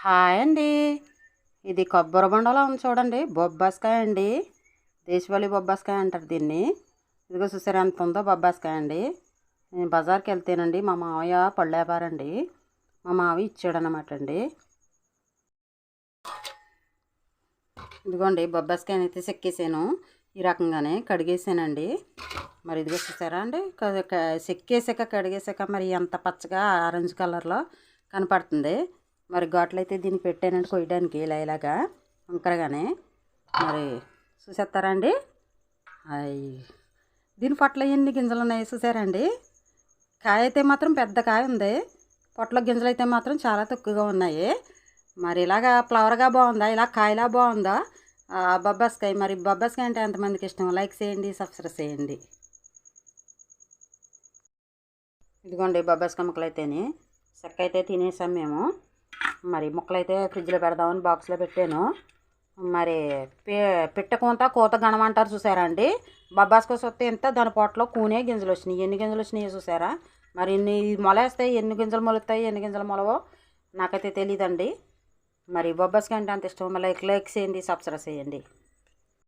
Hi అండి. ఇది కొబ్బరి బొండలో ఉంది చూడండి. బొబ్బాస్కాయ అండి. దేశవాళీ బొబ్బాస్కాయ అంటారు దీన్ని. ఇదిగో చూసారా ఎంత ఉందో బొబ్బాస్కాయ అండి. నేను బజార్కి వెళ్తేనండి మా మావయ్య పళ్ళు వ్యాపారండి. మా మావయ్య ఇచ్చాడనమాట అండి. ఇదిగోండి బొబ్బాస్కాయని అయితే చెక్కేసాను. ఈ రకంగానే కడిగేసానండి. మరి ఇదిగో చూసారా అండి, చెక్కేసాక కడిగేసాక మరి ఎంత పచ్చగా ఆరెంజ్ కలర్లో కనపడుతుంది. మరి ఘాట్లు అయితే దీన్ని పెట్టానండి కొయ్యడానికి ఇలాగా వంకరగానే. మరి చూసేస్తారా అండి. అయ్యి దీని పొట్టలో ఎన్ని గింజలు ఉన్నాయి చూసారండి. కాయ అయితే మాత్రం పెద్ద కాయ ఉంది, పొట్టలో గింజలు అయితే మాత్రం చాలా తక్కువగా ఉన్నాయి. మరి ఇలాగా ఫ్లవర్గా బాగుందా, ఇలా కాయలా బాగుందా బొబ్బాస్కాయ? మరి బొబ్బాస్కాయ అంటే ఎంతమందికి ఇష్టం? లైక్ చేయండి, సబ్స్క్రైబ్ చేయండి. ఇదిగోండి బొబ్బాస్కాయ ముక్కలు అయితేనే చెక్క అయితే తినేసాం మేము. మరి ముక్కలైతే ఫ్రిడ్జ్లో పెడదామని బాక్స్లో పెట్టాను. మరి పెట్టకుంటా కోత గణం అంటారు చూసారా అండి. బొబ్బాస్కాయ సొత్తే ఎంత, దాని పొట్టలో కూనే గింజలు వచ్చినాయి. ఎన్ని గింజలు వచ్చినాయో చూసారా. మరి ఎన్ని మొలేస్తాయి, ఎన్ని గింజలు మొలుస్తాయి, ఎన్ని గింజలు మొలవో నాకైతే తెలియదండి. మరి బొబ్బాస్కాయ అంటే అంత ఇష్టం. లైక్ చేయండి, సబ్స్క్రైబ్ చేయండి.